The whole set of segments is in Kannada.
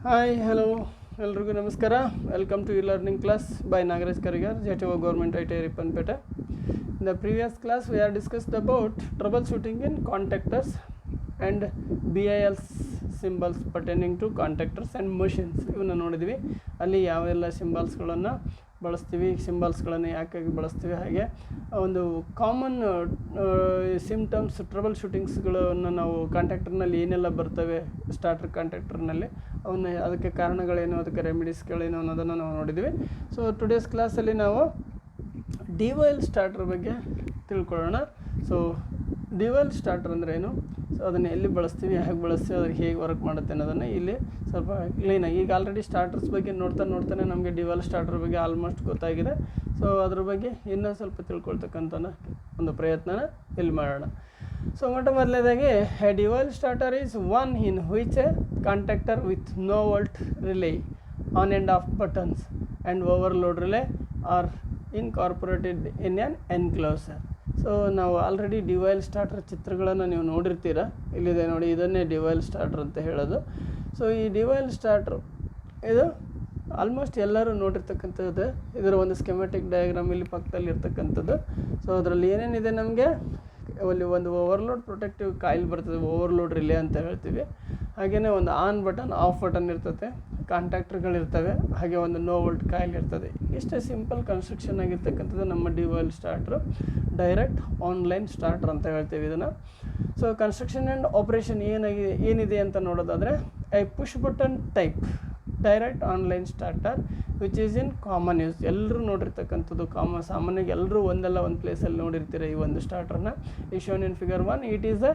ಹಾಯ್ ಹಲೋ ಎಲ್ರಿಗೂ ನಮಸ್ಕಾರ. Welcome to learning class by Nagaraj Karigar, JTO Government ITI Rippanpeta. In the previous class we have discussed about troubleshooting in contactors and BIL symbols pertaining to contactors and machines. ಇವನ್ನ ನೋಡಿದ್ವಿ. ಅಲ್ಲಿ ಯಾವೆಲ್ಲ ಸಿಂಬಲ್ಸ್ಗಳನ್ನು ಬಳಸ್ತೀವಿ, ಸಿಂಬಲ್ಸ್ಗಳನ್ನು ಯಾಕಾಗಿ ಬಳಸ್ತೀವಿ, ಹಾಗೆ ಒಂದು ಕಾಮನ್ ಸಿಮ್ಟಮ್ಸ್ ಟ್ರಬಲ್ ಶೂಟಿಂಗ್ಸ್ಗಳನ್ನು ನಾವು ಕಾಂಟ್ಯಾಕ್ಟರ್ನಲ್ಲಿ ಏನೆಲ್ಲ ಬರ್ತವೆ ಸ್ಟಾರ್ಟರ್ ಕಾಂಟ್ಯಾಕ್ಟರ್ನಲ್ಲಿ, ಅವನ್ನ ಅದಕ್ಕೆ ಕಾರಣಗಳೇನು, ಅದಕ್ಕೆ ರೆಮಿಡೀಸ್ಗಳೇನು ಅನ್ನೋದನ್ನು ನಾವು ನೋಡಿದ್ವಿ. ಸೊ ಟುಡೇಸ್ ಕ್ಲಾಸಲ್ಲಿ ನಾವು DOL ಸ್ಟಾರ್ಟರ್ ಬಗ್ಗೆ ತಿಳ್ಕೊಳ್ಳೋಣ. ಸೊ DOL ಸ್ಟಾರ್ಟರ್ ಅಂದರೆ ಏನು, ಸೊ ಅದನ್ನು ಎಲ್ಲಿ ಬಳಸ್ತೀವಿ, ಹೇಗೆ ಬಳಸ್ತೀವಿ, ಅದಕ್ಕೆ ಹೇಗೆ ವರ್ಕ್ ಮಾಡುತ್ತೆ ಅನ್ನೋದನ್ನು ಇಲ್ಲಿ ಸ್ವಲ್ಪ ಕ್ಲೀನಾಗಿ, ಈಗ ಆಲ್ರೆಡಿ ಸ್ಟಾರ್ಟರ್ಸ್ ಬಗ್ಗೆ ನೋಡ್ತಾನೆ ನಮಗೆ DOL ಸ್ಟಾರ್ಟರ್ ಬಗ್ಗೆ ಆಲ್ಮೋಸ್ಟ್ ಗೊತ್ತಾಗಿದೆ. ಸೊ ಅದ್ರ ಬಗ್ಗೆ ಇನ್ನೂ ಸ್ವಲ್ಪ ತಿಳ್ಕೊಳ್ತಕ್ಕಂಥ ಒಂದು ಪ್ರಯತ್ನನ ಇಲ್ಲಿ ಮಾಡೋಣ. ಸೊ ಮೊದಲನೇದಾಗಿ DOL starter is one in which a contactor with no volt relay, on and off buttons and overload relay are incorporated in an enclosure. So ನಾವು ಆಲ್ರೆಡಿ DOL ಸ್ಟಾರ್ಟರ್ ಚಿತ್ರಗಳನ್ನು ನೀವು ನೋಡಿರ್ತೀರ, ಇಲ್ಲಿದೆ ನೋಡಿ, ಇದನ್ನೇ DOL ಸ್ಟಾರ್ಟರ್ ಅಂತ ಹೇಳೋದು. ಸೊ ಈ DOL ಸ್ಟಾರ್ಟರ್ ಇದು ಆಲ್ಮೋಸ್ಟ್ ಎಲ್ಲರೂ ನೋಡಿರ್ತಕ್ಕಂಥದ್ದು. ಇದರ ಒಂದು ಸ್ಕೆಮೆಟಿಕ್ ಡಯಾಗ್ರಾಮ್ ಇಲ್ಲಿ ಪಕ್ಕದಲ್ಲಿ ಇರ್ತಕ್ಕಂಥದ್ದು. ಸೊ ಅದರಲ್ಲಿ ಏನೇನಿದೆ, ನಮಗೆ ಅಲ್ಲಿ ಒಂದು ಓವರ್ಲೋಡ್ ಪ್ರೊಟೆಕ್ಟಿವ್ ಕಾಯಿಲ್ ಬರ್ತದೆ, ಓವರ್ಲೋಡ್ ರಿಲೇ ಅಂತ ಹೇಳ್ತೀವಿ. ಹಾಗೆಯೇ ಒಂದು ಆನ್ ಬಟನ್, ಆಫ್ ಬಟನ್ ಇರ್ತದೆ, ಕಾಂಟ್ಯಾಕ್ಟರ್ಗಳಿರ್ತವೆ, ಹಾಗೆ ಒಂದು ನೋ ವೋಲ್ಟ್ ಕಾಯಿಲ್ ಇರ್ತದೆ. ಇಷ್ಟೇ ಸಿಂಪಲ್ ಕನ್ಸ್ಟ್ರಕ್ಷನ್ ಆಗಿರ್ತಕ್ಕಂಥದ್ದು ನಮ್ಮ DOL starter, direct online starter ಅಂತ ಹೇಳ್ತೀವಿ ಇದನ್ನು. ಸೊ ಕನ್ಸ್ಟ್ರಕ್ಷನ್ ಆ್ಯಂಡ್ ಆಪ್ರೇಷನ್ ಏನಿದೆ ಅಂತ ನೋಡೋದಾದರೆ, I push button type direct online starter which is in common use. ಎಲ್ಲರೂ ನೋಡಿರ್ತಕ್ಕಂಥದ್ದು, ಸಾಮಾನ್ಯವಾಗಿ ಎಲ್ಲರೂ ಒಂದಲ್ಲ ಒಂದು ಪ್ಲೇಸಲ್ಲಿ ನೋಡಿರ್ತೀರ ಈ ಒಂದು ಸ್ಟಾರ್ಟರ್ನ. ಈ shown in figure 1, it is a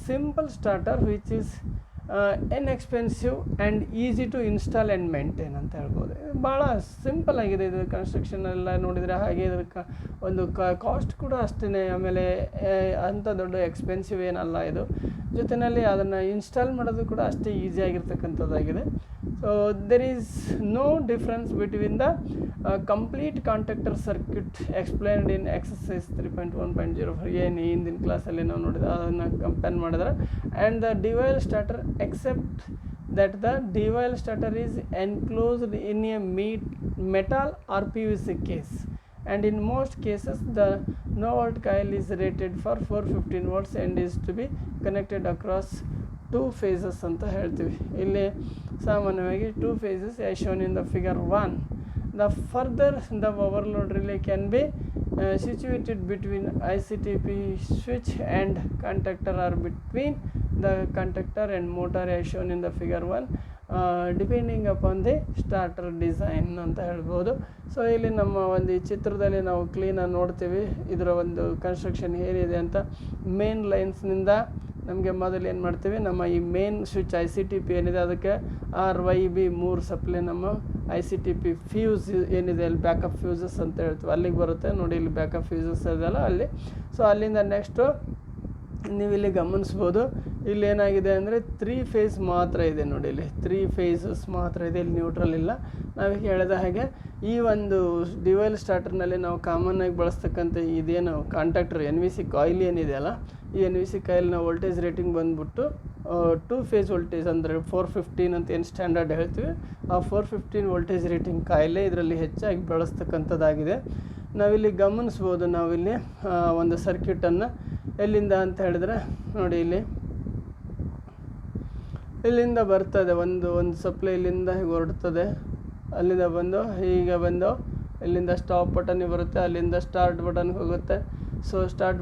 simple starter which is inexpensive and easy to install and maintain ಅಂತ ಹೇಳ್ಬೋದು. ಭಾಳ ಸಿಂಪಲ್ ಆಗಿದೆ ಇದು ಕನ್ಸ್ಟ್ರಕ್ಷನ್ ಎಲ್ಲ ನೋಡಿದರೆ. ಹಾಗೆ ಇದಕ್ಕೆ ಒಂದು ಕಾಸ್ಟ್ ಕೂಡ ಅಷ್ಟೇ, ಆಮೇಲೆ ಅಂಥ ದೊಡ್ಡ ಎಕ್ಸ್ಪೆನ್ಸಿವ್ ಏನಲ್ಲ ಇದು. ಜೊತೆಯಲ್ಲಿ ಅದನ್ನು ಇನ್ಸ್ಟಾಲ್ ಮಾಡೋದು ಕೂಡ ಅಷ್ಟೇ ಈಸಿಯಾಗಿರ್ತಕ್ಕಂಥದ್ದಾಗಿದೆ. So there is no difference between the complete contactor circuit explained in exercise 3.1.04 ಏನು ಹಿಂದಿನ ಕ್ಲಾಸಲ್ಲಿ ನಾವು ನೋಡಿದ ಅದನ್ನು ಕಂಪೇರ್ ಮಾಡಿದ್ರೆ. And the DOL starter except that the DOL starter is enclosed in a metal or PVC case, and in most cases the no volt coil is rated for 415 volts and is to be connected across 2 phases ಅಂತ ಹೇಳ್ತೀವಿ. ಇಲ್ಲಿ ಸಾಮಾನ್ಯವಾಗಿ 2 phases as shown in the figure 1. The further the overload relay can be situated between ICTP switch and contactor or between the contactor and motor as shown in the figure 1, depending upon the starter design ಅಂತ ಹೇಳ್ಬೋದು. ಸೊ ಇಲ್ಲಿ ನಮ್ಮ ಒಂದು ಈ ಚಿತ್ರದಲ್ಲಿ ನಾವು ಕ್ಲೀನಾಗಿ ನೋಡ್ತೀವಿ ಇದರ ಒಂದು ಕನ್ಸ್ಟ್ರಕ್ಷನ್ ಏನಿದೆ ಅಂತ. ಮೇನ್ ಲೈನ್ಸ್ನಿಂದ ನಮಗೆ ಮೊದಲು ಏನು ಮಾಡ್ತೀವಿ, ನಮ್ಮ ಈ ಮೇನ್ ಸ್ವಿಚ್ ICTP ಏನಿದೆ ಅದಕ್ಕೆ RYB 3 ಸಪ್ಲೈ, ನಮ್ಮ ICTP ಫ್ಯೂಸ್ ಏನಿದೆ ಅಲ್ಲಿ ಬ್ಯಾಕಪ್ ಫ್ಯೂಸಸ್ ಅಂತ ಹೇಳ್ತೀವಿ, ಅಲ್ಲಿಗೆ ಬರುತ್ತೆ ನೋಡಿ, ಇಲ್ಲಿ ಬ್ಯಾಕಪ್ ಫ್ಯೂಸಸ್ ಇದೆಯಲ್ಲ ಅಲ್ಲಿ. ಸೊ ಅಲ್ಲಿಂದ ನೆಕ್ಸ್ಟು ನೀವು ಇಲ್ಲಿ ಗಮನಿಸ್ಬೋದು, ಇಲ್ಲಿ ಏನಾಗಿದೆ ಅಂದರೆ 3 ಫೇಸ್ ಮಾತ್ರ ಇದೆ ನೋಡಿ, ಇಲ್ಲಿ 3 ಫೇಸಸ್ ಮಾತ್ರ ಇದೆ, ಇಲ್ಲಿ ನ್ಯೂಟ್ರಲ್ ಇಲ್ಲ. ನಾವೀಗ ಹೇಳಿದ ಹಾಗೆ ಈ ಒಂದು DOL ಸ್ಟಾರ್ಟರ್ನಲ್ಲಿ ನಾವು ಕಾಮನ್ನಾಗಿ ಬಳಸ್ತಕ್ಕಂಥ ಇದೇನು ಕಾಂಟ್ಯಾಕ್ಟರ್ NVC ಕಾಯಿಲ್ ಏನಿದೆಯಲ್ಲ, ಈ NVC ಕಾಯಿಲ್ನ ವೋಲ್ಟೇಜ್ ರೇಟಿಂಗ್ ಬಂದುಬಿಟ್ಟು 2 ಫೇಸ್ ವೋಲ್ಟೇಜ್ ಅಂದರೆ 415 ಅಂತ ಏನು ಸ್ಟ್ಯಾಂಡರ್ಡ್ ಹೇಳ್ತೀವಿ, ಆ 415 ವೋಲ್ಟೇಜ್ ರೇಟಿಂಗ್ ಕಾಯಿಲೆ ಇದರಲ್ಲಿ ಹೆಚ್ಚಾಗಿ ಬಳಸ್ತಕ್ಕಂಥದ್ದಾಗಿದೆ. ನಾವಿಲ್ಲಿ ಗಮನಿಸ್ಬೋದು, ನಾವಿಲ್ಲಿ ಒಂದು ಸರ್ಕ್ಯೂಟನ್ನು ಎಲ್ಲಿಂದ ಅಂತ ಹೇಳಿದ್ರೆ ನೋಡಿ, ಇಲ್ಲಿಂದ ಬರ್ತದೆ ಒಂದು ಸಪ್ಲೈ, ಇಲ್ಲಿಂದ ಹೀಗೆ ಹೊರಡ್ತದೆ, ಅಲ್ಲಿಂದ ಬಂದು ಹೀಗೆ ಬಂದು ಇಲ್ಲಿಂದ ಸ್ಟಾಪ್ ಬಟನ್ಗೆ ಬರುತ್ತೆ, ಅಲ್ಲಿಂದ ಸ್ಟಾರ್ಟ್ ಬಟನ್ಗೆ ಹೋಗುತ್ತೆ. ಸೊ ಸ್ಟಾರ್ಟ್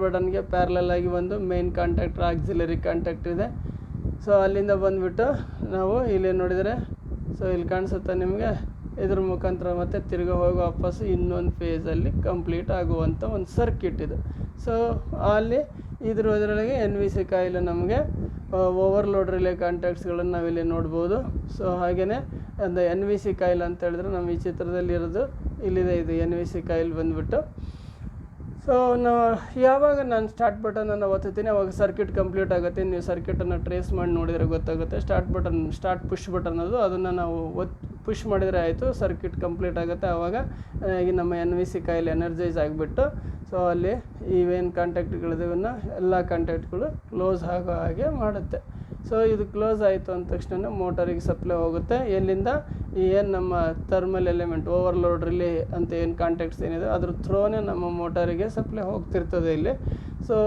ಬಟನ್ಗೆ ಪ್ಯಾರಲಲ್ ಆಗಿ ಒಂದು ಮೇನ್ ಕಾಂಟ್ಯಾಕ್ಟರ್ ಆಕ್ಸಿಲರಿ ಕಾಂಟ್ಯಾಕ್ಟ್ ಇದೆ. ಸೊ ಅಲ್ಲಿಂದ ಬಂದುಬಿಟ್ಟು ನಾವು ಇಲ್ಲಿ ನೋಡಿದರೆ, ಸೊ ಇಲ್ಲಿ ಕಾಣಿಸುತ್ತೆ ನಿಮಗೆ, ಇದ್ರ ಮುಖಾಂತರ ಮತ್ತೆ ತಿರ್ಗಿ ಹೋಗಿ ವಾಪಸ್ಸು ಇನ್ನೊಂದು ಫೇಸಲ್ಲಿ ಕಂಪ್ಲೀಟ್ ಆಗುವಂಥ ಒಂದು ಸರ್ಕ್ಯೂಟ್ ಇದು. ಸೊ ಅಲ್ಲಿ ಇದರೊಳಗೆ NVC ಕಾಯಿಲ್ ನಮಗೆ ಓವರ್ಲೋಡ್ ರಿಲೇ ಕಾಂಟ್ಯಾಕ್ಟ್ಸ್ಗಳನ್ನು ನಾವಿಲ್ಲಿ ನೋಡ್ಬೋದು. ಸೊ ಹಾಗೆಯೇ ಅದು NVC ಕಾಯಿಲ್ ಅಂತ ಹೇಳಿದ್ರೆ ನಮ್ಮ ಈ ಚಿತ್ರದಲ್ಲಿ ಇರೋದು ಇಲ್ಲಿದೆ, ಇದು NVC ಕಾಯಿಲ್ ಬಂದುಬಿಟ್ಟು. ಸೊ ಯಾವಾಗ ನಾನು ಸ್ಟಾರ್ಟ್ ಬಟನನ್ನು ಒತ್ತುತ್ತೀನಿ ಅವಾಗ ಸರ್ಕ್ಯೂಟ್ ಕಂಪ್ಲೀಟ್ ಆಗುತ್ತೆ. ನೀವು ಸರ್ಕ್ಯೂಟನ್ನು ಟ್ರೇಸ್ ಮಾಡಿ ನೋಡಿದರೆ ಗೊತ್ತಾಗುತ್ತೆ. ಸ್ಟಾರ್ಟ್ ಪುಷ್ ಬಟನ್ ಅದನ್ನು ನಾವು ಪುಷ್ ಮಾಡಿದರೆ ಆಯಿತು, ಸರ್ಕ್ಯೂಟ್ ಕಂಪ್ಲೀಟ್ ಆಗುತ್ತೆ. ಆವಾಗ ಈಗ ನಮ್ಮ NVC ಕಾಯಿಲ್ ಎನರ್ಜೈಸ್ ಆಗಿಬಿಟ್ಟು, ಸೊ ಅಲ್ಲಿ ಇವೇನು ಕಾಂಟ್ಯಾಕ್ಟ್ಗಳಿದೆವನ್ನ ಎಲ್ಲ ಕಾಂಟ್ಯಾಕ್ಟ್ಗಳು ಕ್ಲೋಸ್ ಆಗೋ ಹಾಗೆ ಮಾಡುತ್ತೆ. ಸೊ ಇದು ಕ್ಲೋಸ್ ಆಯಿತು ಅಂದ ತಕ್ಷಣ ಮೋಟರಿಗೆ ಸಪ್ಲೈ ಹೋಗುತ್ತೆ. ಎಲ್ಲಿಂದ ಏನು ನಮ್ಮ ಥರ್ಮಲ್ ಎಲಿಮೆಂಟ್ ಓವರ್ಲೋಡ್ ರಿಲೇ ಅಂತ ಏನು ಕಾಂಟ್ಯಾಕ್ಟ್ಸ್ ಏನಿದೆ ಅದ್ರ ಥ್ರೋನೇ ನಮ್ಮ ಮೋಟರಿಗೆ ಸಪ್ಲೈ ಹೋಗ್ತಿರ್ತದೆ ಇಲ್ಲಿ. ಸೊ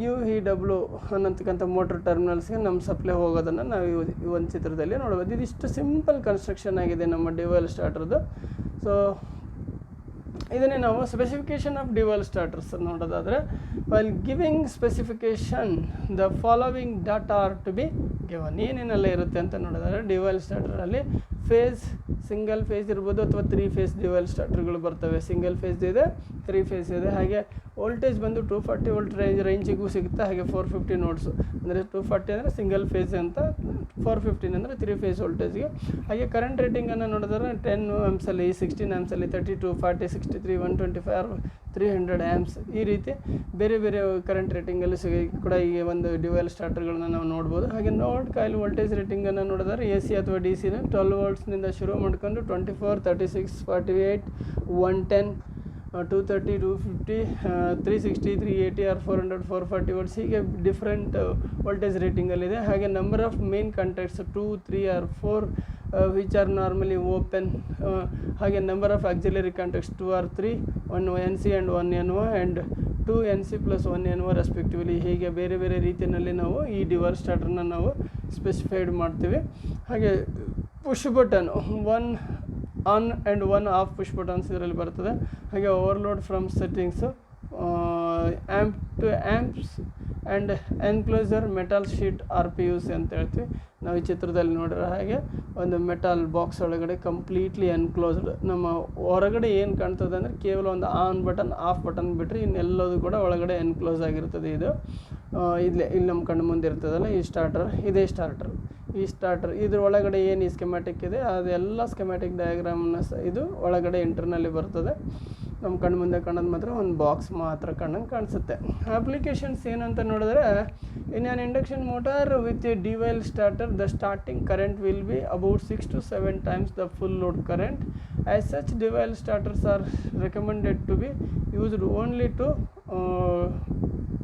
UEW ಅನ್ನತಕ್ಕಂಥ ಮೋಟರ್ ಟರ್ಮಿನಲ್ಸ್ಗೆ ನಮ್ಮ ಸಪ್ಲೈ ಹೋಗೋದನ್ನು ನಾವು ಈ ಒಂದು ಚಿತ್ರದಲ್ಲಿ ನೋಡ್ಬೋದು. ಇದಿಷ್ಟು ಸಿಂಪಲ್ ಕನ್ಸ್ಟ್ರಕ್ಷನ್ ಆಗಿದೆ ನಮ್ಮ ಡಿವೈಲ್ ಸ್ಟಾರ್ಟರ್ದು. ಸೊ ಇದನ್ನೇ ನಾವು ಸ್ಪೆಸಿಫಿಕೇಶನ್ ಆಫ್ ಡಿವೈಲ್ ಸ್ಟಾರ್ಟರ್ಸ್ ನೋಡೋದಾದರೆ, while giving specification the following data are to be given. ಏನೇನೆಲ್ಲ ಇರುತ್ತೆ ಅಂತ ನೋಡೋದಾದರೆ, ಡಿವೈಲ್ ಸ್ಟಾರ್ಟರಲ್ಲಿ ಫೇಸ್ ಸಿಂಗಲ್ ಫೇಸ್ ಇರ್ಬೋದು ಅಥವಾ 3 ಫೇಸ್ ಡಿವೈಲ್ ಸ್ಟಾರ್ಟರ್ಗಳು ಬರ್ತವೆ. ಸಿಂಗಲ್ ಫೇಸ್ ಇದೆ, 3 ಫೇಸ್ ಇದೆ. ಹಾಗೆ ವೋಲ್ಟೇಜ್ ಬಂದು 240 ವೋಲ್ಟ್ ರೇಂಜಿಗೂ ಸಿಗುತ್ತೆ. ಹಾಗೆ 450 ನೋಡ್ಸು ಅಂದರೆ 240 ಅಂದರೆ ಸಿಂಗಲ್ ಫೇಸ್ ಅಂತ, 415 ಅಂದರೆ 3 ಫೇಸ್ ವೋಲ್ಟೇಜ್ಗೆ. ಹಾಗೆ ಕರೆಂಟ್ ರೇಟಿಂಗನ್ನು ನೋಡಿದ್ರೆ 10 ಆ್ಯಂಪ್ಸಲ್ಲಿ, 16 ಆ್ಯಂಪ್ಸಲ್ಲಿ, 32, 40, 63, 125, 300 ಆ್ಯಂಪ್ಸ್, ಈ ರೀತಿ ಬೇರೆ ಬೇರೆ ಕರೆಂಟ್ ರೇಟಿಂಗಲ್ಲಿ ಕೂಡ ಈ ಒಂದು ಡಿವೈಲ್ ಸ್ಟಾರ್ಟರ್ಗಳನ್ನ ನಾವು ನೋಡ್ಬೋದು. ಹಾಗೆ ನೋಡ್ ಕಾಯಿಲ್ ವೋಲ್ಟೇಜ್ ರೇಟಿಂಗನ್ನು ನೋಡಿದ್ರೆ AC ಅಥವಾ DC-ನ 12 ವೋಲ್ಟ್ಸ್ನಿಂದ ಶುರು ಮಾಡ್ಕೊಂಡು 24, 36, 48, 110, 230, 250, 360, 380 or 400, 440 ವೋಲ್ಟ್ಸ್, ಹೀಗೆ ಡಿಫ್ರೆಂಟ್ ವೋಲ್ಟೇಜ್ ರೇಟಿಂಗಲ್ಲಿದೆ. ಹಾಗೆ number of main contacts 2, 3 or 4 which are normally open. ಹಾಗೆ number of auxiliary contacts 2 or 3, 1 NC and 1 NO and 2 NC plus 1 NO respectively. ಹೀಗೆ ಬೇರೆ ಬೇರೆ ರೀತಿಯಲ್ಲಿ ನಾವು ಈ ಡಿವೈಲ್ ಸ್ಟಾರ್ಟರ್ನ ನಾವು ಸ್ಪೆಸಿಫೈಡ್ ಮಾಡ್ತೀವಿ. ಹಾಗೆ push button 1 on and 1 off push buttons ಇದರಲ್ಲಿ ಬರ್ತದೆ. ಹಾಗೆ overload from settings, amp to amps and enclosure metal sheet RPUs ಅಂತ ಹೇಳ್ತೀವಿ. ನಾವು ಈ ಚಿತ್ರದಲ್ಲಿ ನೋಡಿರೋ ಹಾಗೆ ಒಂದು ಮೆಟಲ್ ಬಾಕ್ಸ್ ಒಳಗಡೆ ಕಂಪ್ಲೀಟ್ಲಿ ಎನ್ಕ್ಲೋಸ್ಡ್. ನಮ್ಮ ಹೊರಗಡೆ ಏನು ಕಾಣ್ತದೆ ಅಂದರೆ ಕೇವಲ ಒಂದು ಆನ್ ಬಟನ್ ಆಫ್ ಬಟನ್ ಬಿಟ್ಟರೆ ಇನ್ನೆಲ್ಲದೂ ಕೂಡ ಒಳಗಡೆ ಎನ್ಕ್ಲೋಸ್ ಆಗಿರ್ತದೆ. ಇದು ಇಲ್ಲಿ ನಮ್ಮ ಕಣ್ಣು ಮುಂದೆ ಇರ್ತದಲ್ಲ ಈ ಸ್ಟಾರ್ಟರ್, ಇದೇ ಸ್ಟಾರ್ಟರ್. ಈ ಸ್ಟಾರ್ಟರ್ ಇದ್ರ ಒಳಗಡೆ ಏನು ಈ ಸ್ಕೆಮ್ಯಾಟಿಕ್ ಇದೆ ಅದೆಲ್ಲ ಸ್ಕೆಮ್ಯಾಟಿಕ್ ಡಯಾಗ್ರಾಮ್ನ ಇದು ಒಳಗಡೆ ಇಂಟರ್ನಲ್ಲಿ ಬರ್ತದೆ. ನಮ್ಮ ಕಣ್ಣು ಮುಂದೆ ಕಾಣೋದು ಮಾತ್ರ ಒಂದು ಬಾಕ್ಸ್ ಮಾತ್ರ ಕಣ್ಣಂಗೆ ಕಾಣಿಸುತ್ತೆ. ಅಪ್ಲಿಕೇಶನ್ಸ್ ಏನಂತ ನೋಡಿದ್ರೆ, in an induction motor with a DOL starter the starting current will be about 6 to 7 times the full load current. As such DOL starters are recommended to be used only to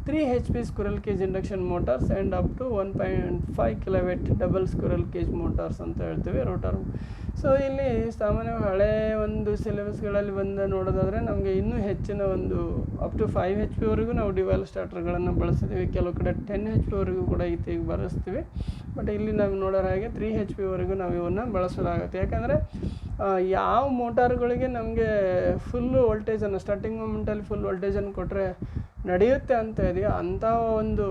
3 HP squirrel cage induction motors and up to 1.5 kW double squirrel cage motors ಅಂತ ಹೇಳ್ತೀವಿ, ರೋಟರ್. ಸೊ ಇಲ್ಲಿ ಸಾಮಾನ್ಯವಾಗಿ ಹಳೆ ಒಂದು ಸಿಲೆಬಸ್ಗಳಲ್ಲಿ ಬಂದು ನೋಡೋದಾದರೆ ನಮಗೆ ಇನ್ನೂ ಹೆಚ್ಚಿನ ಒಂದು ಅಪ್ ಟು 5 HP ವರೆಗೂ ನಾವು ಡಿವೈಲ್ ಸ್ಟಾರ್ಟರ್ಗಳನ್ನು ಬಳಸ್ತೀವಿ. ಕೆಲವು ಕಡೆ 10 HP ವರೆಗೂ ಕೂಡ ಈಗ ಬಳಸ್ತೀವಿ. ಬಟ್ ಇಲ್ಲಿ ನಾವು ನೋಡೋ ಹಾಗೆ 3 HP ವರೆಗೂ ನಾವು ಇವನ್ನ ಬಳಸಲಾಗುತ್ತೆ. ಯಾಕಂದರೆ ಯಾವ ಮೋಟಾರ್ಗಳಿಗೆ ನಮಗೆ ಫುಲ್ಲು ವೋಲ್ಟೇಜನ್ನು ಸ್ಟಾರ್ಟಿಂಗ್ ಮೂಮೆಂಟಲ್ಲಿ ಫುಲ್ ವೋಲ್ಟೇಜನ್ನು ಕೊಟ್ಟರೆ ನಡೆಯುತ್ತೆ ಅಂತ ಇದೆಯಾ ಅಂಥ ಒಂದು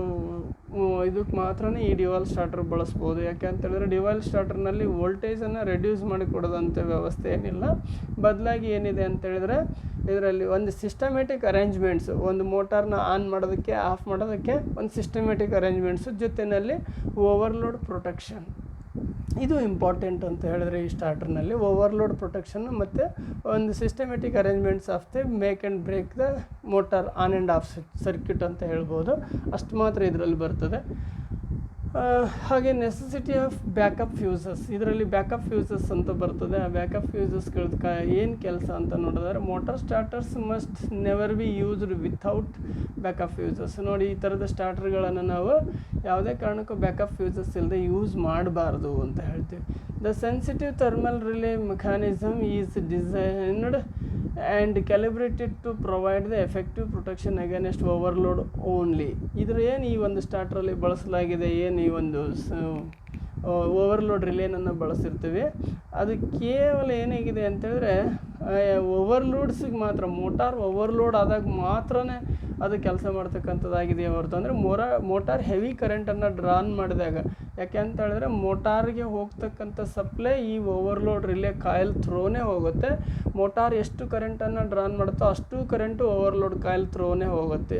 ಇದಕ್ಕೆ ಮಾತ್ರ ಈ ಡಿವೈಲ್ ಸ್ಟಾರ್ಟರ್ ಬಳಸ್ಬೋದು. ಯಾಕೆ ಅಂತೇಳಿದ್ರೆ ಡಿವೈಲ್ ಸ್ಟಾರ್ಟರ್ನಲ್ಲಿ ವೋಲ್ಟೇಜನ್ನು ರೆಡ್ಯೂಸ್ ಮಾಡಿ ಕೊಡೋದಂಥ ವ್ಯವಸ್ಥೆ ಏನಿಲ್ಲ. ಬದಲಾಗಿ ಏನಿದೆ ಅಂತೇಳಿದ್ರೆ ಇದರಲ್ಲಿ ಒಂದು ಸಿಸ್ಟಮೆಟಿಕ್ ಅರೇಂಜ್ಮೆಂಟ್ಸು, ಒಂದು ಮೋಟಾರ್ನ ಆನ್ ಮಾಡೋದಕ್ಕೆ ಆಫ್ ಮಾಡೋದಕ್ಕೆ ಒಂದು ಸಿಸ್ಟಮೆಟಿಕ್ ಅರೇಂಜ್ಮೆಂಟ್ಸು, ಜೊತೆಯಲ್ಲಿ ಓವರ್ಲೋಡ್ ಪ್ರೊಟೆಕ್ಷನ್, ಇದು ಇಂಪಾರ್ಟೆಂಟ್ ಅಂತ ಹೇಳಿದ್ರೆ ಈ ಸ್ಟಾರ್ಟರ್ನಲ್ಲಿ ಓವರ್ಲೋಡ್ ಪ್ರೊಟೆಕ್ಷನ್ ಮತ್ತು ಒಂದು systematic arrangements of the make and break the motor on and off circuit ಅಂತ ಹೇಳ್ಬೋದು. ಅಷ್ಟು ಮಾತ್ರ ಇದರಲ್ಲಿ ಬರ್ತದೆ. ಹಾಗೆ ನೆಸೆಸಿಟಿ ಆಫ್ ಬ್ಯಾಕಪ್ ಫ್ಯೂಸಸ್, ಇದರಲ್ಲಿ ಬ್ಯಾಕಪ್ ಫ್ಯೂಸಸ್ ಅಂತ ಬರ್ತದೆ. ಆ ಬ್ಯಾಕಪ್ ಫ್ಯೂಸಸ್ಗಳ ಏನು ಕೆಲಸ ಅಂತ ನೋಡಿದ್ರೆ, motor starters must never be used without backup fuses. ನೋಡಿ, ಈ ಥರದ ಸ್ಟಾರ್ಟರ್ಗಳನ್ನು ನಾವು ಯಾವುದೇ ಕಾರಣಕ್ಕೂ ಬ್ಯಾಕಪ್ ಫ್ಯೂಸಸ್ ಇಲ್ಲದೆ ಯೂಸ್ ಮಾಡಬಾರ್ದು ಅಂತ ಹೇಳ್ತೀವಿ. The sensitive thermal relay mechanism is designed and calibrated to provide the effective protection against overload only. ಇದ್ರ ಏನು ಈ ಒಂದು ಸ್ಟಾರ್ಟ್ರಲ್ಲಿ ಬಳಸಲಾಗಿದೆ, ಏನು ಈ ಒಂದು ಓವರ್ಲೋಡ್ ರಿಲೇನನ್ನು ಬಳಸಿರ್ತೀವಿ, ಅದು ಕೇವಲ ಏನಾಗಿದೆ ಅಂತೇಳಿದ್ರೆ ಓವರ್ಲೋಡ್ಸಿಗೆ ಮಾತ್ರ, ಮೋಟಾರ್ ಓವರ್ಲೋಡ್ ಆದಾಗ ಮಾತ್ರ ಅದು ಕೆಲಸ ಮಾಡ್ತಕ್ಕಂಥದ್ದಾಗಿದೆ ಹೊರತು ಅಂದರೆ ಮೋಟಾರ್ ಹೆವಿ ಕರೆಂಟನ್ನು ಡ್ರಾನ್ ಮಾಡಿದಾಗ. ಯಾಕೆ ಅಂತ ಹೇಳಿದ್ರೆ ಮೋಟಾರ್ಗೆ ಹೋಗ್ತಕ್ಕಂಥ ಸಪ್ಲೈ ಈ ಓವರ್ಲೋಡ್ ರಿಲೇ ಕಾಯಿಲ್ ಥ್ರೋನೇ ಹೋಗುತ್ತೆ. ಮೋಟಾರ್ ಎಷ್ಟು ಕರೆಂಟನ್ನು ಡ್ರಾನ್ ಮಾಡುತ್ತೋ ಅಷ್ಟು ಕರೆಂಟು ಓವರ್ಲೋಡ್ ಕಾಯಿಲ್ ಥ್ರೋನೇ ಹೋಗುತ್ತೆ.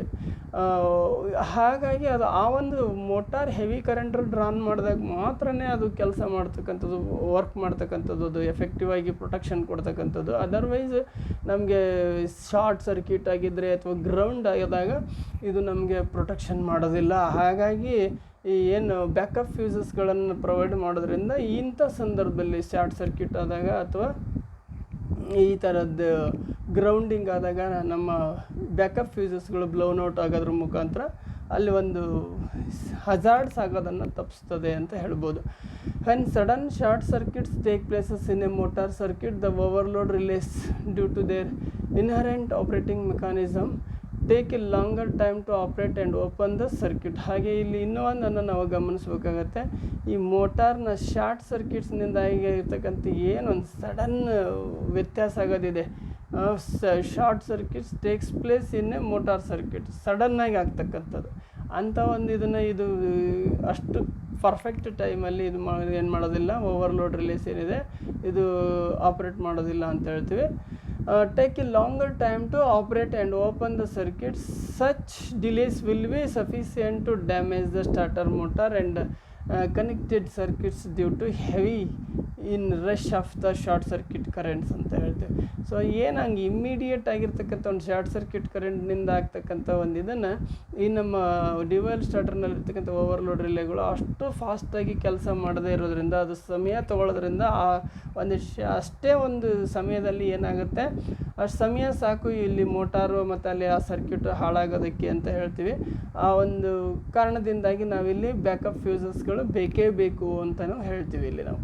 ಹಾಗಾಗಿ ಅದು ಆ ಒಂದು ಮೋಟಾರ್ ಹೆವಿ ಕರೆಂಟ್ ಡ್ರಾನ್ ಮಾಡಿದಾಗ ಮಾತ್ರ ಅದು ಕೆಲಸ ಮಾಡ್ತಕ್ಕಂಥದ್ದು, ವರ್ಕ್ ಮಾಡ್ತಕ್ಕಂಥದ್ದು, ಅದು ಎಫೆಕ್ಟಿವ್ ಆಗಿ ಪ್ರೊಟೆಕ್ಷನ್ ಕೊಡ್ತಕ್ಕಂಥದ್ದು. ಅದರ್ವೈಸ್ ನಮಗೆ ಶಾರ್ಟ್ ಸರ್ಕ್ಯೂಟ್ ಆಗಿದ್ದರೆ ಅಥವಾ ಗ್ರೌಂಡ್ ಆಗಿದಾಗ ಇದು ನಮಗೆ ಪ್ರೊಟೆಕ್ಷನ್ ಮಾಡೋದಿಲ್ಲ. ಹಾಗಾಗಿ ಈ ಏನು ಬ್ಯಾಕಪ್ ಫ್ಯೂಸಸ್ಗಳನ್ನು ಪ್ರೊವೈಡ್ ಮಾಡೋದ್ರಿಂದ ಇಂಥ ಸಂದರ್ಭದಲ್ಲಿ ಶಾರ್ಟ್ ಸರ್ಕ್ಯೂಟ್ ಆದಾಗ ಅಥವಾ ಈ ಥರದ್ದು ಗ್ರೌಂಡಿಂಗ್ ಆದಾಗ ನಮ್ಮ ಬ್ಯಾಕಪ್ ಫ್ಯೂಸಸ್ಗಳು ಬ್ಲೌನ್ ಔಟ್ ಆಗೋದ್ರ ಮುಖಾಂತರ ಅಲ್ಲಿ ಒಂದು ಹಜಾರ್ಡ್ಸ್ ಆಗೋದನ್ನು ತಪ್ಪಿಸ್ತದೆ ಅಂತ ಹೇಳ್ಬೋದು. When sudden short circuits take places in a motor circuit, the overload relays due to their inherent operating mechanism take a longer time to operate and open the circuit. ಹಾಗೆ ಇಲ್ಲಿ ಇನ್ನೂ ಒಂದನ್ನು ನಾವು ಗಮನಿಸಬೇಕಾಗತ್ತೆ. ಈ ಮೋಟಾರ್ನ ಶಾರ್ಟ್ ಸರ್ಕ್ಯೂಟ್ಸ್ನಿಂದಾಗಿ ಇರ್ತಕ್ಕಂಥ ಏನೊಂದು ಸಡನ್ ವ್ಯತ್ಯಾಸ ಆಗೋದಿದೆ, short circuits takes place in a motor circuit, ಸಡನ್ನಾಗಿ ಆಗ್ತಕ್ಕಂಥದ್ದು. ಅಂಥ ಒಂದು ಇದು ಅಷ್ಟು ಪರ್ಫೆಕ್ಟ್ ಟೈಮಲ್ಲಿ ಏನು ಮಾಡೋದಿಲ್ಲ, ಓವರ್ಲೋಡ್ ರಿಲೇಸ್ ಏನಿದೆ ಇದು ಆಪ್ರೇಟ್ ಮಾಡೋದಿಲ್ಲ ಅಂತ ಹೇಳ್ತೀವಿ. Take a longer time to operate and open the circuit. Such delays will be sufficient to damage the starter motor and connected circuits due to heavy in rush of the short circuit currents ಅಂತ ಹೇಳ್ತೀವಿ. ಸೊ ಏನು ಹಂಗೆ ಇಮ್ಮಿಡಿಯೇಟ್ ಆಗಿರ್ತಕ್ಕಂಥ ಒಂದು ಶಾರ್ಟ್ ಸರ್ಕ್ಯೂಟ್ ಕರೆಂಟ್ನಿಂದ ಆಗ್ತಕ್ಕಂಥ ಒಂದು ಇದನ್ನು ಈ ನಮ್ಮ ಡ್ಯುಯಲ್ ಸ್ಟಾರ್ಟರ್ನಲ್ಲಿರ್ತಕ್ಕಂಥ ಓವರ್ಲೋಡ್ ರಿಲೇಗಳು ಅಷ್ಟು ಫಾಸ್ಟಾಗಿ ಕೆಲಸ ಮಾಡದೇ ಇರೋದ್ರಿಂದ, ಅದು ಸಮಯ ತೊಗೊಳ್ಳೋದ್ರಿಂದ ಆ ಒಂದು ಅಷ್ಟೇ ಒಂದು ಸಮಯದಲ್ಲಿ ಏನಾಗುತ್ತೆ, ಅಷ್ಟು ಸಮಯ ಸಾಕು ಇಲ್ಲಿ ಮೋಟಾರು ಮತ್ತು ಅಲ್ಲಿ ಆ ಸರ್ಕ್ಯೂಟ್ ಹಾಳಾಗೋದಕ್ಕೆ ಅಂತ ಹೇಳ್ತೀವಿ. ಆ ಒಂದು ಕಾರಣದಿಂದಾಗಿ ನಾವಿಲ್ಲಿ ಬ್ಯಾಕಪ್ ಫ್ಯೂಸಸ್ಗಳು ಬೇಕೇ ಬೇಕು ಅಂತಲೂ ಹೇಳ್ತೀವಿ ಇಲ್ಲಿ ನಾವು.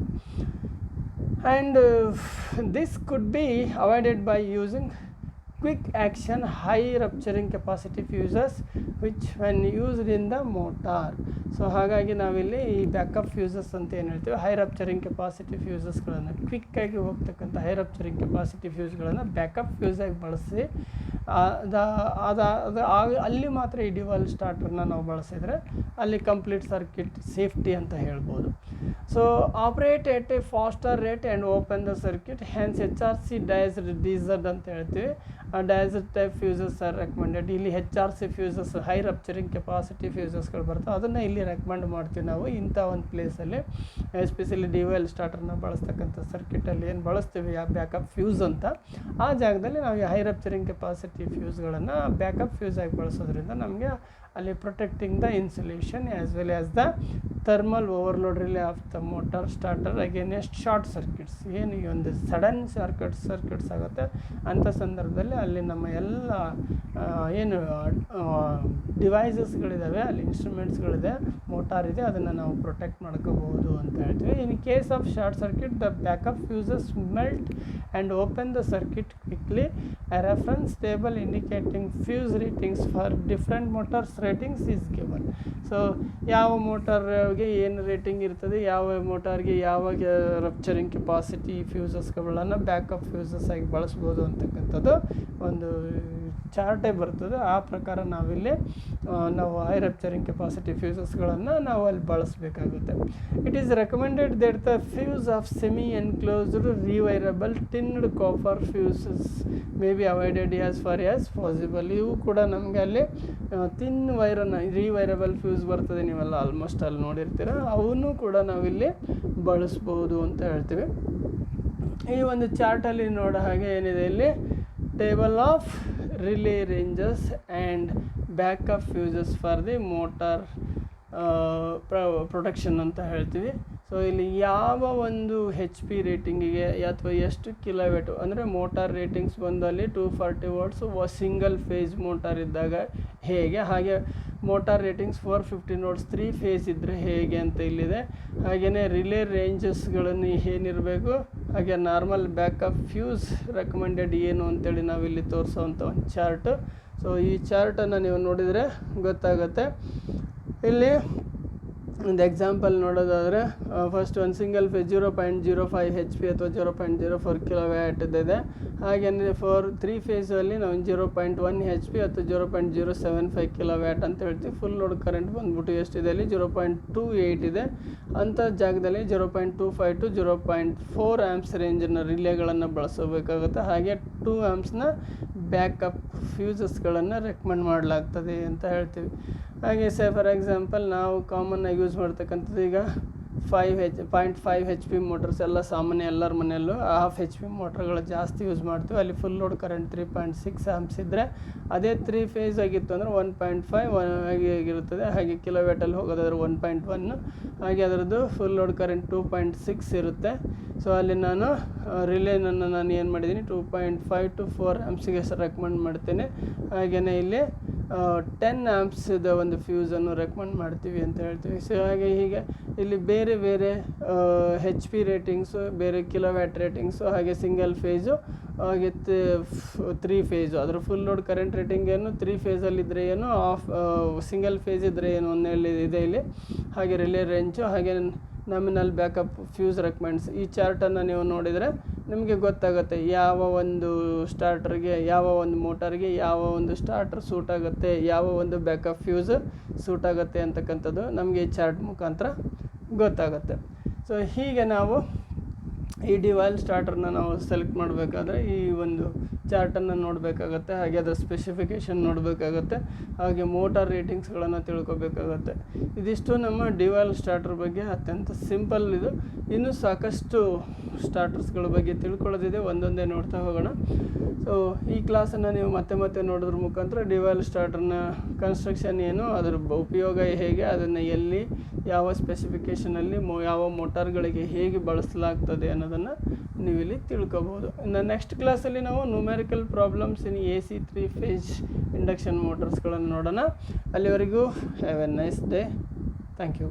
And this could be avoided by using quick action high rupturing capacity fuses which when used in the motor. So ಹಾಗಾಗಿ ನಾವಿಲ್ಲಿ ಈ ಬ್ಯಾಕಪ್ ಫ್ಯೂಸಸ್ ಅಂತ ಏನು ಹೇಳ್ತೀವಿ, ಹೈ ರಪ್ಚರಿಂಗ್ ಕೆಪಾಸಿಟಿ ಫ್ಯೂಸಸ್ಗಳನ್ನು, ಕ್ವಿಕ್ಕಾಗಿ ಹೋಗ್ತಕ್ಕಂಥ ಹೈ ರಪ್ಚರಿಂಗ್ ಕೆಪಾಸಿಟಿ ಫ್ಯೂಸ್ಗಳನ್ನು ಬ್ಯಾಕಪ್ ಫ್ಯೂಸಾಗಿ ಬಳಸಿ ಅಲ್ಲಿ ಮಾತ್ರ ಈ ಡ್ಯುಯಲ್ ಸ್ಟಾರ್ಟರ್ನ ನಾವು ಬಳಸಿದರೆ ಅಲ್ಲಿ ಕಂಪ್ಲೀಟ್ ಸರ್ಕ್ಯೂಟ್ ಸೇಫ್ಟಿ ಅಂತ ಹೇಳ್ಬೋದು. So operate at a faster rate and open the circuit, Hans HRC ಡೈಸ್ಡ್ ಡೀಸರ್ಡ್ ಅಂತ ಹೇಳ್ತೀವಿ. ಡೈಸರ್ ಟೈಪ್ ಫ್ಯೂಸಸ್ ಆರ್ ರೆಕಮೆಂಡೆಡ್. ಇಲ್ಲಿ HRC ಫ್ಯೂಸಸ್ ಹೈ ರಪ್ಚರಿಂಗ್ ಕೆಪಾಸಿಟಿ ಫ್ಯೂಸಸ್ಗಳು ಬರ್ತವೆ, ಅದನ್ನು ಇಲ್ಲಿ ರೆಕಮೆಂಡ್ ಮಾಡ್ತೀವಿ ನಾವು ಇಂಥ ಒಂದು ಪ್ಲೇಸಲ್ಲಿ. ಎಸ್ಪೆಷಲಿ ಡ್ಯುಯಲ್ ಸ್ಟಾರ್ಟರ್ನ ಬಳಸ್ತಕ್ಕಂಥ ಸರ್ಕ್ಯೂಟಲ್ಲಿ ಏನು ಬಳಸ್ತೀವಿ ಆ ಬ್ಯಾಕಪ್ ಫ್ಯೂಸ್ ಅಂತ, ಆ ಜಾಗದಲ್ಲಿ ನಾವು ಹೈ ರಪ್ಚರಿಂಗ್ ಕೆಪಾಸಿಟಿ ಫ್ಯೂಸ್ಗಳನ್ನು ಬ್ಯಾಕಪ್ ಫ್ಯೂಸಾಗಿ ಬಳಸೋದ್ರಿಂದ ನಮಗೆ ಅಲ್ಲಿ protecting the insulation as well as the thermal overload relay off the motor starter against short circuits. ಏನು ಈ ಒಂದು ಸಡನ್ ಸರ್ಕ್ಯೂಟ್ಸ್ ಆಗುತ್ತೆ ಅಂಥ ಸಂದರ್ಭದಲ್ಲಿ ಅಲ್ಲಿ ನಮ್ಮ ಎಲ್ಲ ಏನು ಡಿವೈಸಸ್ಗಳಿದ್ದಾವೆ, ಅಲ್ಲಿ ಇನ್ಸ್ಟ್ರೂಮೆಂಟ್ಸ್ಗಳಿದೆ, ಮೋಟಾರ್ ಇದೆ, ಅದನ್ನು ನಾವು ಪ್ರೊಟೆಕ್ಟ್ ಮಾಡ್ಕೋಬಹುದು ಅಂತ ಹೇಳ್ತೀವಿ. In case of short circuit the backup fuses melt and open the circuit quickly. A reference table indicating fuse ratings for different motors ratings is given. So ಯಾವ ಮೋಟಾರ್ಗೆ ಏನು ರೇಟಿಂಗ್ ಇರ್ತದೆ, ಯಾವ ಮೋಟಾರ್ಗೆ ಯಾವ ರಪ್ಚರಿಂಗ್ ಕೆಪಾಸಿಟಿ ಫ್ಯೂಸಸ್ಗಳನ್ನು ಬ್ಯಾಕಪ್ ಫ್ಯೂಸಸ್ ಆಗಿ ಬಳಸ್ಬೋದು ಅಂತಕ್ಕಂಥದ್ದು ಒಂದು ಚಾರ್ಟೇ ಬರ್ತದೆ. ಆ ಪ್ರಕಾರ ನಾವು ಹೈ ರಪ್ಚರಿಂಗ್ ಕೆಪಾಸಿಟಿ ಫ್ಯೂಸಸ್ಗಳನ್ನು ನಾವು ಅಲ್ಲಿ ಬಳಸಬೇಕಾಗುತ್ತೆ. It is recommended that the fuse of semi enclosed rewirable tinned copper fuses may be avoided as far as possible. ಇವು ಕೂಡ ನಮಗೆ ಅಲ್ಲಿ ತಿನ್ ವೈರನ್ನು ರಿವೈರಬಲ್ ಫ್ಯೂಸ್ ಬರ್ತದೆ, ನೀವೆಲ್ಲ ಆಲ್ಮೋಸ್ಟ್ ಅಲ್ಲಿ ನೋಡಿರ್ತೀರ, ಅವನ್ನೂ ಕೂಡ ನಾವಿಲ್ಲಿ ಬಳಸ್ಬೋದು ಅಂತ ಹೇಳ್ತೀವಿ. ಈ ಒಂದು ಚಾರ್ಟಲ್ಲಿ ನೋಡೋ ಹಾಗೆ ಏನಿದೆ ಇಲ್ಲಿ table of relay ranges and backup fuses for the motor protection ಅಂತ ಹೇಳ್ತೀವಿ. ಸೊ ಇಲ್ಲಿ ಯಾವ ಒಂದು HP ರೇಟಿಂಗಿಗೆ ಅಥವಾ ಎಷ್ಟು ಕಿಲೋವ್ಯಾಟು ಅಂದರೆ ಮೋಟಾರ್ ರೇಟಿಂಗ್ಸ್ ಬಂದು ಅಲ್ಲಿ 240 ವಾಟ್ಸು ಸಿಂಗಲ್ ಫೇಸ್ ಮೋಟಾರ್ ಇದ್ದಾಗ ಹೇಗೆ, ಹಾಗೆ ಮೋಟಾರ್ ರೇಟಿಂಗ್ಸ್ 415 ವಾಟ್ಸ್ 3 ಫೇಸ್ ಇದ್ದರೆ ಹೇಗೆ ಅಂತ ಇಲ್ಲಿದೆ. ಹಾಗೆಯೇ ರಿಲೇ ರೇಂಜಸ್ಗಳನ್ನು ಏನಿರಬೇಕು, ಹಾಗೆ ನಾರ್ಮಲ್ ಬ್ಯಾಕಪ್ ಫ್ಯೂಸ್ ರೆಕಮೆಂಡೆಡ್ ಏನು ಅಂತೇಳಿ ನಾವಿಲ್ಲಿ ತೋರಿಸೋವಂಥ ಒಂದು ಚಾರ್ಟು. ಸೊ ಈ ಚಾರ್ಟನ್ನು ನೀವು ನೋಡಿದರೆ ಗೊತ್ತಾಗುತ್ತೆ. ಇಲ್ಲಿ ಒಂದು ಎಕ್ಸಾಂಪಲ್ ನೋಡೋದಾದರೆ ಫಸ್ಟ್ ಒಂದು ಸಿಂಗಲ್ ಫೇಸ್ 0.05 HP ಅಥವಾ 0.04 ಕಿಲೋವ್ಯಾಟ್ ಇದೆ. ಹಾಗೆಯೇ 3 ಫೇಸಲ್ಲಿ ನಾವು 0.1 HP ಅಥವಾ 0.075 ಕಿಲೋವ್ಯಾಟ್ ಅಂತ ಹೇಳ್ತೀವಿ. ಫುಲ್ ಲೋಡ್ ಕರೆಂಟ್ ಬಂದ್ಬಿಟ್ಟು ಎಷ್ಟಿದೆ ಅಲ್ಲಿ 0.28 ಇದೆ. ಅಂಥ ಜಾಗದಲ್ಲಿ 0.25 to 0.4 ಆ್ಯಂಪ್ಸ್ ರೇಂಜಿನ ರಿಲೇಗಳನ್ನು ಬಳಸಬೇಕಾಗುತ್ತೆ. ಹಾಗೆ 2 ಆ್ಯಂಪ್ಸ್ನ ಬ್ಯಾಕಪ್ ಫ್ಯೂಸಸ್ಗಳನ್ನು ರೆಕಮೆಂಡ್ ಮಾಡಲಾಗ್ತದೆ ಅಂತ ಹೇಳ್ತೀವಿ. ಹಾಗೆ ಫಾರ್ ಎಕ್ಸಾಂಪಲ್ ನಾವು ಕಾಮನ್ನಾಗಿ ಯೂಸ್ ಮಾಡ್ತಕ್ಕಂಥದ್ದು ಈಗ 0.5 HP ಮೋಟರ್ಸ್ ಎಲ್ಲ ಸಾಮಾನ್ಯ ಎಲ್ಲರ ಮನೆಯಲ್ಲೂ 1/2 HP ಮೋಟ್ರ್ಗಳು ಜಾಸ್ತಿ ಯೂಸ್ ಮಾಡ್ತೀವಿ. ಅಲ್ಲಿ ಫುಲ್ ಲೋಡ್ ಕರೆಂಟ್ 3.6 ಆ್ಯಂಪ್ಸ್ ಇದ್ದರೆ, ಅದೇ 3 ಫೇಸ್ ಆಗಿತ್ತು ಅಂದರೆ 1.5 ಆಗಿರುತ್ತದೆ. ಹಾಗೆ ಕಿಲೋವ್ಯಾಟಲ್ಲಿ ಹೋಗೋದಾದ್ರೆ 1.1, ಹಾಗೆ ಅದರದ್ದು ಫುಲ್ ಲೋಡ್ ಕರೆಂಟ್ 2.6 ಇರುತ್ತೆ. ಸೊ ಅಲ್ಲಿ ನಾನು ರಿಲೇನನ್ನು ನಾನು ಏನು ಮಾಡಿದ್ದೀನಿ 2.5 to 4 ಆ್ಯಂಪ್ಸಿಗೆ ರೆಕಮೆಂಡ್ ಮಾಡ್ತೇನೆ. ಹಾಗೆಯೇ ಇಲ್ಲಿ 10 ಆ್ಯಂಪ್ಸ್ದ ಒಂದು ಫ್ಯೂಸನ್ನು ರೆಕಮೆಂಡ್ ಮಾಡ್ತೀವಿ ಅಂತ ಹೇಳ್ತೀವಿ. ಸೊ ಹಾಗೆ ಹೀಗೆ ಇಲ್ಲಿ ಬೇರೆ ಬೇರೆ ಹೆಚ್ ಪಿ ರೇಟಿಂಗ್ಸು, ಬೇರೆ ಕಿಲೋವ್ಯಾಟ್ ರೇಟಿಂಗ್ಸು, ಹಾಗೆ ಸಿಂಗಲ್ ಫೇಜು, ಹಾಗೆ 3 ಫೇಜು. ಅದರ ಫುಲ್ ಲೋಡ್ ಕರೆಂಟ್ ರೇಟಿಂಗ್ ಏನು, 3 ಫೇಸಲ್ಲಿದ್ದರೆ ಏನು, ಸಿಂಗಲ್ ಫೇಸ್ ಇದ್ದರೆ ಏನು ಅನ್ನೋ ಇದೆ ಇಲ್ಲಿ. ಹಾಗೆ ರಿಲೇ ರೇಂಜು, ಹಾಗೆ ನಾಮಿನಲ್ ಬ್ಯಾಕಪ್ ಫ್ಯೂಸ್ ರೆಕಮೆಂಡ್ಸ್. ಈ ಚಾರ್ಟನ್ನು ನೀವು ನೋಡಿದರೆ ನಿಮಗೆ ಗೊತ್ತಾಗುತ್ತೆ ಯಾವ ಒಂದು ಸ್ಟಾರ್ಟರ್ಗೆ, ಯಾವ ಒಂದು ಮೋಟಾರ್ಗೆ ಯಾವ ಒಂದು ಸ್ಟಾರ್ಟರ್ ಸೂಟ್ ಆಗುತ್ತೆ, ಯಾವ ಒಂದು ಬ್ಯಾಕಪ್ ಫ್ಯೂಸ್ ಸೂಟ್ ಆಗುತ್ತೆ ಅಂತಕ್ಕಂಥದ್ದು ನಮಗೆ ಈ ಚಾರ್ಟ್ ಮುಖಾಂತರ ಗೊತ್ತಾಗುತ್ತೆ. ಸೊ ಹೀಗೆ ನಾವು ಈ ಡಿವೈಲ್ ಸ್ಟಾರ್ಟರ್ನ ನಾವು ಸೆಲೆಕ್ಟ್ ಮಾಡಬೇಕಾದ್ರೆ ಈ ಒಂದು ಚಾರ್ಟನ್ನು ನೋಡಬೇಕಾಗತ್ತೆ, ಹಾಗೆ ಅದರ ಸ್ಪೆಸಿಫಿಕೇಷನ್ ನೋಡಬೇಕಾಗತ್ತೆ, ಹಾಗೆ ಮೋಟಾರ್ ರೇಟಿಂಗ್ಸ್ಗಳನ್ನು ತಿಳ್ಕೊಬೇಕಾಗತ್ತೆ. ಇದಿಷ್ಟು ನಮ್ಮ ಡಿವೈಲ್ ಸ್ಟಾರ್ಟರ್ ಬಗ್ಗೆ ಅತ್ಯಂತ ಸಿಂಪಲ್ ಇದು. ಇನ್ನೂ ಸಾಕಷ್ಟು ಸ್ಟಾರ್ಟರ್ಸ್ಗಳ ಬಗ್ಗೆ ತಿಳ್ಕೊಳ್ಳೋದಿದೆ, ಒಂದೊಂದೇ ನೋಡ್ತಾ ಹೋಗೋಣ. ಸೊ ಈ ಕ್ಲಾಸನ್ನು ನೀವು ಮತ್ತೆ ನೋಡೋದ್ರ ಮುಖಾಂತರ ಡಿವೈಲ್ ಸ್ಟಾರ್ಟರ್ನ ಕನ್ಸ್ಟ್ರಕ್ಷನ್ ಏನು, ಅದರ ಉಪಯೋಗ ಹೇಗೆ, ಅದನ್ನು ಎಲ್ಲಿ, ಯಾವ ಸ್ಪೆಸಿಫಿಕೇಷನಲ್ಲಿ ಯಾವ ಮೋಟಾರ್ಗಳಿಗೆ ಹೇಗೆ ಬಳಸಲಾಗ್ತದೆ ಅನ್ನೋದನ್ನು ನೀವಿಲ್ಲಿ ತಿಳ್ಕೊಬೋದು. ಇನ್ನು ನೆಕ್ಸ್ಟ್ ಕ್ಲಾಸಲ್ಲಿ ನಾವು numerical problems in AC 3 phase induction ಮೋಟರ್ಸ್ಗಳನ್ನು ನೋಡೋಣ. ಅಲ್ಲಿವರೆಗೂ have a nice day. Thank you.